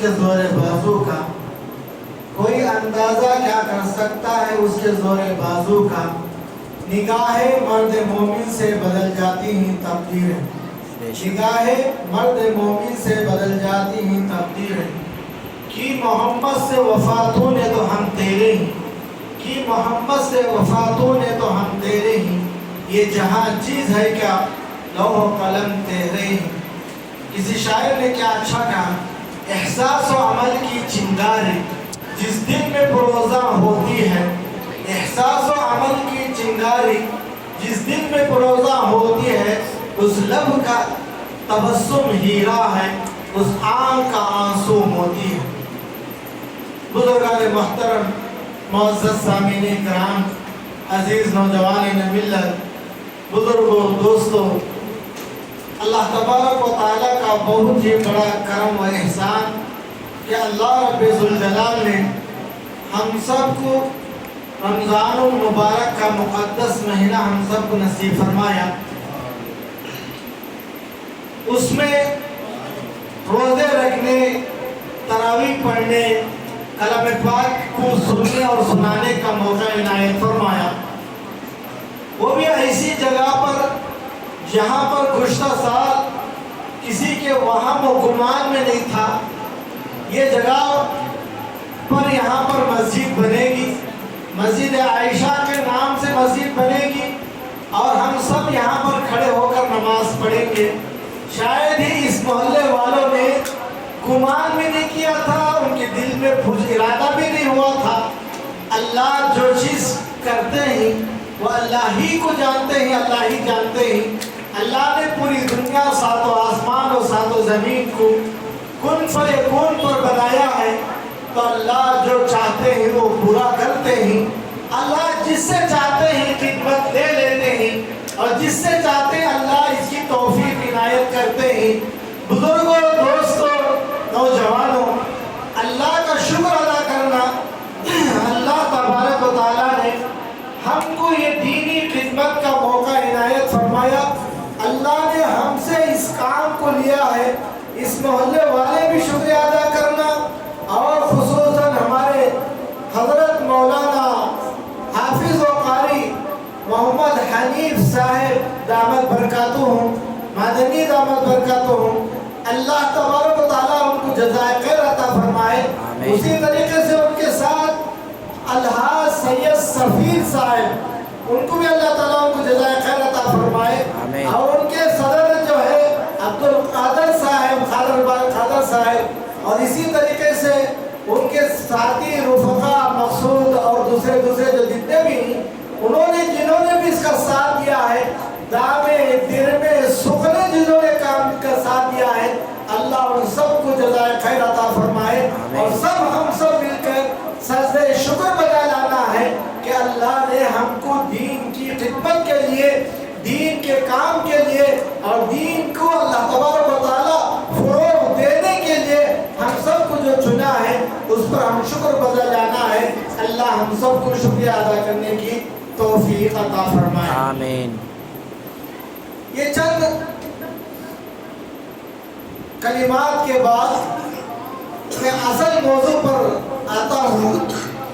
کے زور بازو کا، کوئی اندازہ کیا کر سکتا ہے اس کے زور بازو کا، نگاہیں مرد مومن سے بدل جاتی ہیں تقدیریں، نگاہیں مرد مومن سے بدل جاتی ہیں تقدیریں، کی محمد سے وفاتوں نے تو ہم تیرے ہی، کی محمد سے وفاتوں نے تو ہم تیرے ہی، یہ جہاں چیز ہے کیا لوح و قلم تیرے ہی۔ کسی شاعر نے کیا اچھا کہا، احساس و عمل کی چنگاری جس دل میں پروزہ ہوتی ہے، احساس و عمل کی چنگاری جس دل میں پروزہ ہوتی ہے، اس لب کا تبسم ہیرا ہے، اس آنکھ کا آنسو موتی ہے۔ بزرگان محترم، معزز سامعین کرام، عزیز نوجوان ملت، بزرگوں، دوستوں، اللہ تبارک و تعالیٰ کا بہت ہی بڑا کرم و احسان کہ اللہ رب ذوالجلال نے ہم سب کو رمضان المبارک کا مقدس مہینہ ہم سب کو نصیب فرمایا۔ اس میں روزے رکھنے، تراویح پڑھنے، کلام پاک کو سننے اور سنانے کا موقع عنایت فرمایا، وہ بھی ایسی جگہ پر جہاں پر گزشتہ سال کسی کے وہم و گمان میں نہیں تھا۔ یہ جگہ پر یہاں پر مسجد بنے گی، مسجد عائشہ کے نام سے مسجد بنے گی، اور ہم سب یہاں پر کھڑے ہو کر نماز پڑھیں گے۔ شاید ہی اس محلے والوں نے گمان بھی نہیں کیا تھا، ان کے دل میں ارادہ بھی نہیں ہوا تھا۔ اللہ جو چیز کرتے ہیں وہ اللہ ہی کو جانتے ہیں، اللہ ہی جانتے ہیں۔ اللہ نے پوری دنیا، ساتوں آسمان اور ساتوں زمین کو کن فیکون پر بنایا ہے، تو اللہ جو چاہتے ہیں وہ پورا کرتے ہیں۔ اللہ جس سے چاہتے ہیں خدمت دے لیتے ہیں، اور جس سے چاہتے ہیں اللہ اس کی توفیق عنایت کرتے ہیں۔ بزرگوں، دوستوں، نوجوانوں، اللہ کا شکر ادا کرنا، اللہ تبارک و تعالیٰ نے ہم کو یہ دینی خدمت کا موقع عنایت فرمایا۔ اللہ نے ہم سے اس کام کو لیا ہے، اس محلے والے بھی شکریہ ادا کرنا، اور خصوصاً ہمارے حضرت مولانا حافظ و قاری محمد حنیف صاحب دامت برکاتہم، مدنی دامت برکاتہم، اللہ تبارک و تعالیٰ ان کو جزائے خیر عطا فرمائے۔ اسی طریقے سے ان کے ساتھ الحاج سید سفیر صاحب، ان کو بھی اللہ تعالیٰ ان کو جزائے خیر عطا فرمائے، اور ان کے صدر جو ہے عبدالقادر صاحب، خادر صاحب، اور اسی طریقے سے ان کے ساتھی رفقا مقصود اور دوسرے جو جتنے بھی جنہوں نے بھی اس کا ساتھ دیا ہے، دامے درمے سکھنے جنہوں نے کام کا ساتھ دیا ہے، اللہ ان سب کو جزائے خیر عطا فرمائے، اور ہم سب مل کر سجدہ شکر بجا لانا ہے کہ اللہ نے ہم کو دین کی خدمت کے لیے، دین کے کام کے لیے، اور دین کو اللہ تبارک و تعالیٰ فروغ دینے کے لیے ہم سب کو جو چنا ہے، اس پر ہم شکر بجا لانا ہے۔ اللہ ہم سب کو شکریہ ادا کرنے کی توفیق عطا فرمائے، آمین۔ یہ چند کلمات کے بعد میں اصل موضوع پر آتا ہوں۔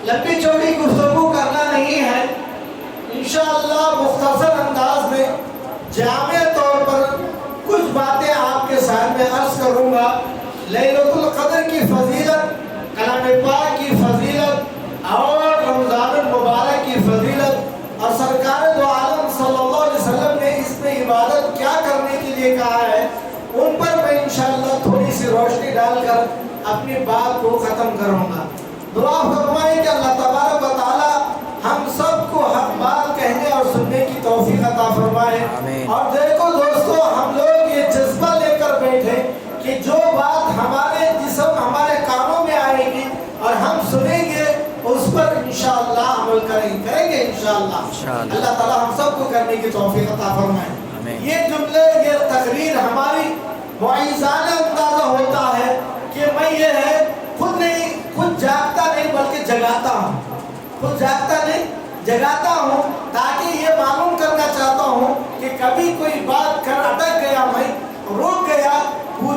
لمبی چوڑی گفتگو کرنا نہیں ہے، انشاءاللہ مختصر انداز میں جامع طور پر کچھ باتیں آپ کے سامنے عرض کروں گا۔ لیلۃ القدر کی فضیلت، کلام پاک کی فضیلت، اور رمضان المبارک کی فضیلت، اور سرکار دو عالم صلی اللہ علیہ وسلم نے اس میں عبادت کیا کرنے کے لیے کہا ہے، ان پر میں انشاءاللہ تھوڑی سی روشنی ڈال کر اپنی بات کو ختم کروں گا۔ دعا فرمائیں کہ اللہ تبارک و تعالیٰ ہم سب کو حق بات کہنے اور سننے کی توفیق عطا فرمائے۔ اور دیکھو دوستو، ہم لوگ یہ جذبہ لے کر بیٹھے کہ جو بات ہمارے جسم، ہمارے کانوں میں آئے گی اور ہم سنیں گے، اس پر انشاءاللہ عمل کریں گے انشاءاللہ۔ اللہ تعالیٰ ہم سب کو کرنے کی توفیق عطا فرمائے۔ یہ جملے، یہ تقریر ہماری معیزانہ اندازہ ہوتا ہے کہ میں یہ ہے خود جاگتا نہیں بلکہ جگاتا ہوں، خود جاگتا نہیں جگاتا ہوں، تاکہ یہ معلوم کرنا چاہتا ہوں کہ کبھی کوئی بات کر اٹک گیا، میں رک گیا،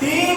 3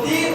3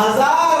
1000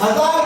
1000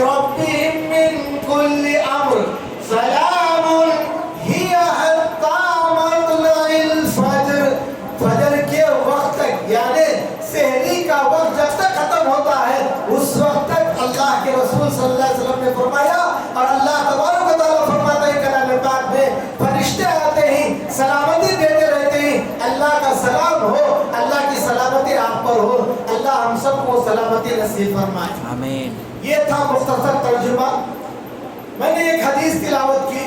ربهم من كل أمر سلام هي حتى مطلع الفجر. فجر کے وقت تک یعنی سحری کا وقت جب تک ختم ہوتا ہے اس وقت تک اللہ کے رسول صلی اللہ علیہ وسلم نے فرمایا اور اللہ تبارک و تعالیٰ فرماتا ہے کلام پاک میں فرشتے آتے ہیں سلامتی دیتے رہتے ہیں اللہ کا سلام ہو اللہ کی سلامتی آپ پر ہو اللہ ہم سب کو سلامتی نصیب فرمائے آمین. یہ تھا مختصر ترجمہ. میں نے ایک حدیث تلاوت کی.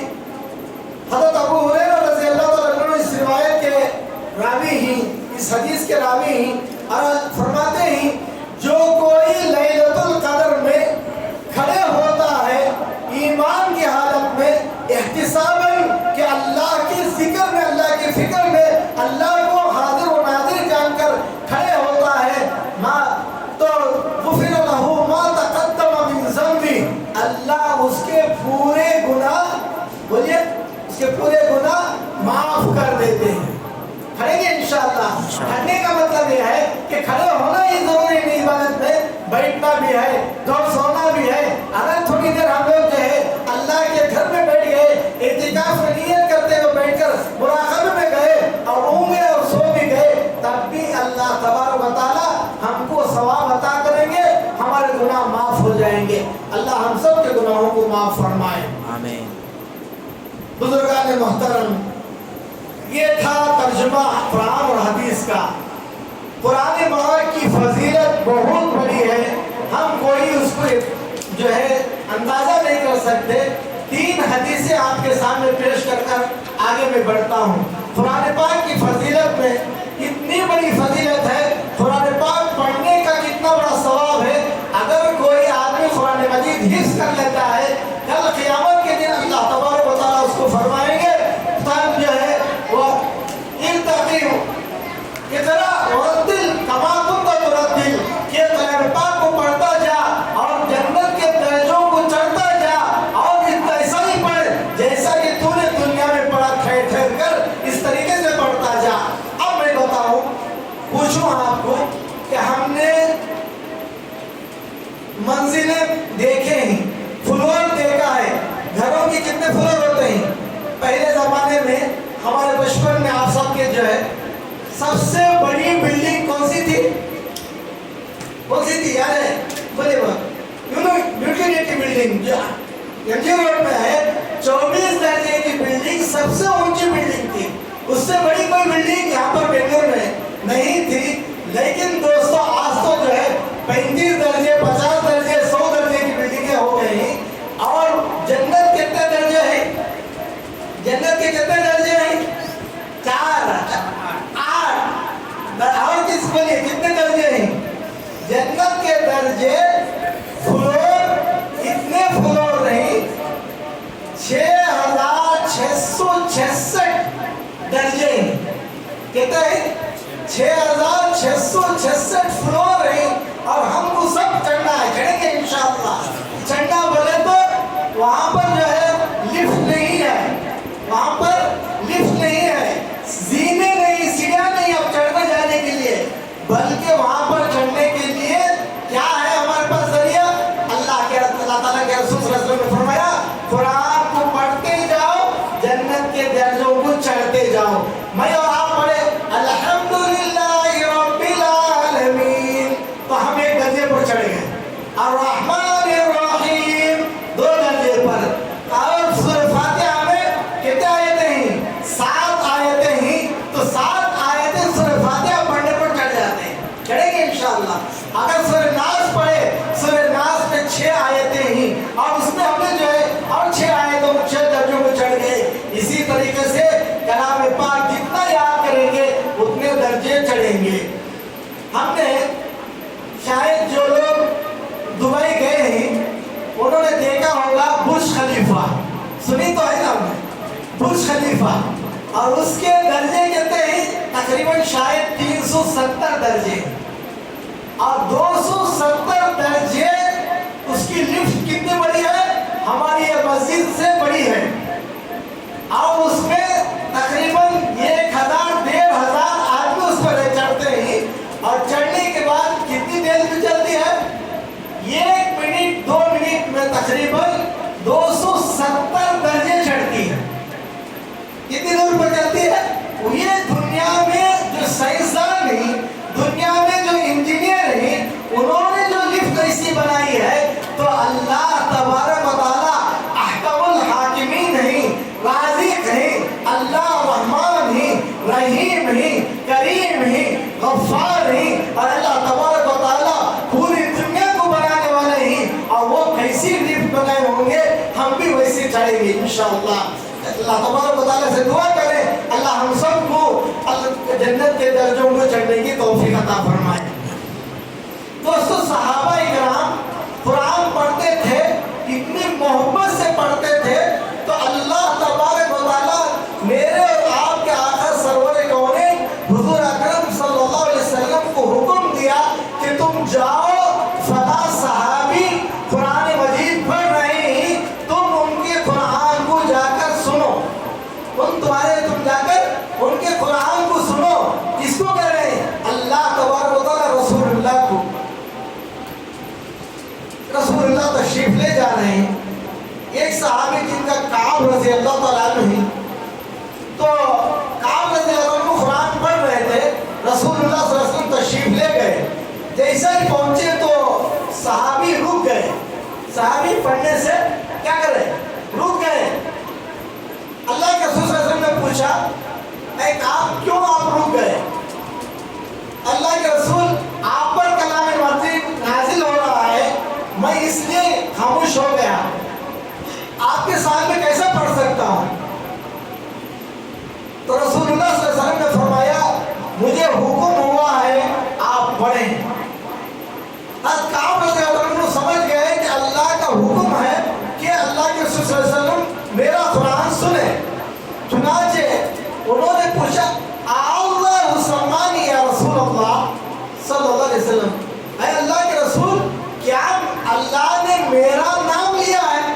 حضرت ابو ہریرہ رضی اللہ عنہ اس روایت کے راوی ہیں اس حدیث کے راوی ہیں اور فرماتے ہیں جو کوئی لیلۃ القدر میں کھڑے ہوتا ہے ایمان کی حالت میں احتساباً کہ اللہ کی ذکر میں اللہ کی فکر میں اللہ کو حاضر و ناظر جان کر کھڑے ہوتا ہے تو غفر لہ ما تقدم من ذنبہ اللہ اس کے پورے گناہ بولیے اس کے پورے گناہ معاف کر دیتے ہیں. کھڑیں گے انشاءاللہ. کھڑنے کا مطلب یہ ہے کہ کھڑے ہونا ہی ضروری نہیں عبادت میں بیٹھنا بھی ہے دور سونا بھی ہے. اگر تھوڑی دیر ہم لوگ جو ہے اللہ کے گھر میں بیٹھ گئے اعتکاف میں نیت کرتے ہوئے بیٹھ کر مراقبے میں گئے اور اونگے اور سو بھی گئے تب بھی اللہ تبارک و تعالی ہم کو ثواب عطا کریں گے ہمارے گناہ معاف ہو جائیں گے. اللہ ہم سب کے گناہوں کو معاف فرمائے. آمین. بزرگان محترم یہ تھا ترجمہ قرآن اور حدیث کا. قرآن پاک کی فضیلت بہت بڑی ہے ہم کوئی اس کو جو ہے اندازہ نہیں کر سکتے. 3 حدیثیں آپ کے سامنے پیش کر کر آگے میں بڑھتا ہوں. قرآن پاک کی فضیلت میں اتنی بڑی فضیلت ہے. قرآن پاک پڑھنے کا کتنا بڑا ثواب ہے. اگر کوئی آدمی قرآن مجید حفظ کر لیتا ہے کل قیامت کے دن اللہ تبارک و تعالیٰ اس کو فرمائیں گے تب جو ہے وہ ارتقی اقرا ورتل کما کنت ترتل کہ قرآن پاک کو پڑھتا جا اور جنت کے درجوں کو چڑھتا جا اور ایسا ہی پڑھ جیسا کہ تو نے دنیا میں پڑھا ٹھہر ٹھہر کر اس طریقے سے پڑھتا جا. اب میں بتاؤں پوچھوں آپ کو کہ ہم نے منزلیں دیکھے ہیں فلور دیکھا ہے. گھروں کی کتنے فلور ہوتے ہیں؟ پہلے زمانے میں ہمارے بچپن میں آپ سب کے جو ہے سب سے بڑی بلڈنگ کون سی تھی یاد ہے؟ بولے یونیورسٹی بلڈنگ جو ایم جی روڈ میں ہے 24 درجے کی بلڈنگ سب سے اونچی بلڈنگ تھی. اس سے بڑی کوئی بلڈنگ یہاں پر بنگلور میں نہیں تھی. لیکن دوستو آج تو جو ہے 35 درجے 50 درجے 100 درجے کی بلڈنگیں ہو گئی ہیں. اور جنت کتنے درجے ہیں؟ جنت کے کتنے درجے ہیں؟ 4 8 اور کس بولیے کتنے درجے ہیں؟ جنت کے درجے فلور اتنے فلور نہیں 6666 درجے ہیں. کتنے ہیں؟ 6666 فلور ہیں اور ہم کو سب چڑھنا ہے. چڑھیں گے انشاءاللہ. چڑھنا بولے تو وہاں پر جو ہے لفٹ نہیں ہے وہاں پر لفٹ نہیں ہے زینے نہیں سیڑھیاں نہیں اب چڑھنے جانے کے لیے بلکہ وہاں پر چڑھنے کے لیے کیا ہے ہمارے پاس ذریعہ اللہ تعالیٰ کے رسول صلی اللہ علیہ وسلم نے فرمایا قرآن کو پڑھتے جاؤ جنت کے درجوں کو چڑھتے جاؤ. میں اور آپ پڑھے الحمدللہ رب العالمین تو ہم 1 درجے پر چڑھ گئے. الرحمن الرحیم 2 درجے پر. اور سورہ فاتحہ میں کتنے آیتیں ہیں؟ 7 آیتیں ہیں. تو 7 آیتیں سورہ فاتحہ پڑھنے پر چڑھ جاتے ہیں. چڑھیں گے انشاءاللہ. اگر سورہ ناس پڑھے سورہ ناس میں 6 آیتیں ہیں اور اس میں ہم نے جو ہے اور 6 آیتوں کو 6 درجوں کو چڑھ گئے. اسی طریقے سے کلام پاک جتنا یاد کریں گے اتنے درجے چڑھیں گے. ہم نے شاید جو لوگ دبئی گئے ہیں انہوں نے دیکھا ہوگا برج خلیفہ. سنی تو ہے نا ہم نے برج خلیفہ اور اس کے درجے کہتے ہیں تقریباً شاید 370 درجے اور 270 درجے. اس کی لفٹ کتنی بڑی ہے؟ ہماری یہ مسجد سے بڑی ہے اور اس میں تقریباً 1000-1500 آدمی اس پر چڑھتے ہیں. اور چڑھنے کے بعد کتنی دیر میں چلتی ہے؟ 1 منٹ 2 منٹ میں چڑھیں گے انشاءاللہ۔ اللہ تبارک و تعالیٰ سے دعا کریں اللہ ہم سب کو جنت کے درجوں کو چڑھنے کی توفیق عطا فرمائے۔ دوستو صحابہ کرام قرآن پڑھتے تھے، اتنی محبت سے پڑھتے تھے، تو اللہ تبارک و تعالیٰ میرے اور آپ کے آقا سرور کونین حضور اکرم صلی اللہ علیہ وسلم کو حکم دیا کہ تم جاؤ فلاں صحابی قرآن مجید پڑھ رہے ہیں، تم ان کے قرآن کو جا کر سنو، تم جا کر ان کے قرآن کو سنو۔ کس کو کہہ رہے ہیں؟ اللہ تبارک و تعالیٰ رسول اللہ کو۔ رسول اللہ تشریف لے جا رہے ہیں، ایک صحابی جن کا کعب رضی اللہ تعالیٰ عنہ ہے، تو کعب رضی اللہ عنہ قرآن پڑھ رہے تھے، رسول اللہ صلی اللہ علیہ وسلم تشریف لے گئے، جیسا ہی پہنچے تو صحابی رک گئے، صحابی پڑھنے سے کیا کرے؟ رک گئے۔ اللہ کے رسول صلی اللہ علیہ وسلم نے پوچھا اے کعب کیوں آپ رک گئے؟ اللہ کے رسول آپ پر کلام مجید نازل ہو رہا ہے، میں اس لیے خاموش ہو گیا، آپ کے ساتھ میں کیسے پڑھ سکتا ہوں؟ تو رسول اللہ صلی اللہ علیہ وسلم نے فرمایا مجھے حکم ہوا ہے آپ پڑھیں۔ حضرت کعب رضی اللہ عنہ سمجھ گئے کہ اللہ کا حکم ہے کہ اللہ کے رسول صلی اللہ علیہ وسلم میرا قرآن سنے، چنانچہ انہوں نے پوچھا اللہ سمانی یا رسول اللہ صلی اللہ علیہ وسلم، اے اللہ کے رسول کیا اللہ نے میرا نام لیا ہے؟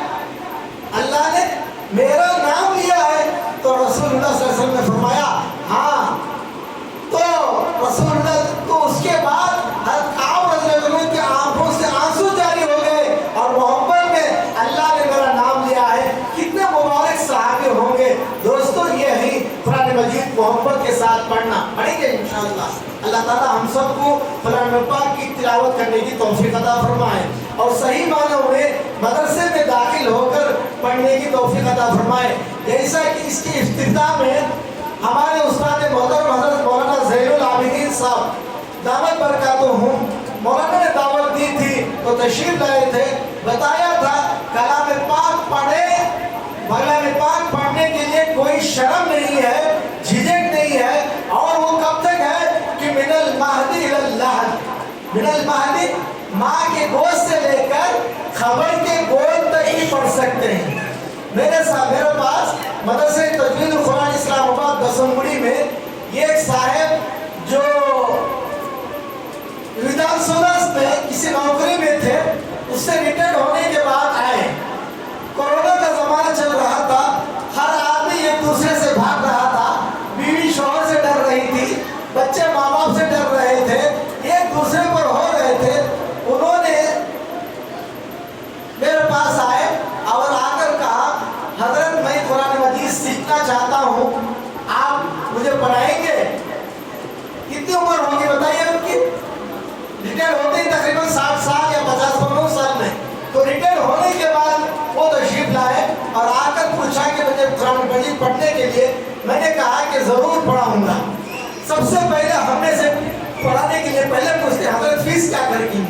اللہ نے میرا نام لیا ہے؟ تو رسول اللہ صلی اللہ علیہ وسلم نے فرمایا ہاں۔ تو رسول اللہ تو اس کے بعد حضرت کعب رضی اللہ عنہ کی آنکھوں سے آنسو جاری ہو گئے اور محبت میں اللہ نے میرا نام لیا ہے۔ کتنے مبارک صحابی ہوں گے دوستو، یہ ہی قرآن مجید محبت کے ساتھ پڑھنا۔ پڑھیں گے انشاءاللہ۔ اللہ تعالیٰ ہم سب کو قرآن پاک کی تلاوت کرنے کی توفیق عطا فرمائے اور صحیح معنوں میں مدرسے میں داخل ہو کر پڑھنے کی توفیق عطا فرمائے۔ جیسا کہ اس کی افتتاح میں ہمارے استاد محترم حضرت مولانا زین العابدین صاحب دعوت برکاتہم، مولانا نے دعوت دی تھی تو تشریف لائے تھے، بتایا تھا کلام پاک پڑھیں، کلام پاک پڑھنے کے لیے کوئی شرم نہیں ہے، جھجک نہیں ہے، اور وہ کب تک ہے کہ من المہد الی اللحد، من المہد ماں کے گود سے لے کر خبر کے گود تک ہی پڑھ سکتے ہیں۔ میرے پاس مدرسہ تجوید القرآن اسلام آباد دسمبڑی میں یہ ایک صاحب جو ودھان سبھا میں کسی نوکری میں تھے، اس سے ریٹائر ہونے کے بعد آئے، کورونا کا زمانہ چل رہا تھا، ہر آدمی ایک دوسرے سے بھاگ رہا تھا، بیوی شوہر سے ڈر رہی تھی، بچے ماں باپ سے ڈر رہے تھے، ایک دوسرے پر ہو رہے تھے۔ انہوں نے میرے پاس آئے اور آ کر کہا حضرت میں قرآن مجید سیکھنا چاہتا ہوں، آپ مجھے پڑھائیں گے؟ کتنی عمر ہوگی بتائیے ان کی؟ ریٹائر ہوتے ہی تقریباً 60 سال یا 50 سال میں۔ تو ریٹائر ہونے کے بعد وہ تشریف لائے اور آ کر پوچھا کہ مجھے قرآن مجید پڑھنے کے لیے، میں نے کہا کہ ضرور پڑھاؤں گا۔ سب سے پہلے ہم نے سے پڑھانے کے لیے پہلے پوچھتے حضرت فیس کیا کریں گی؟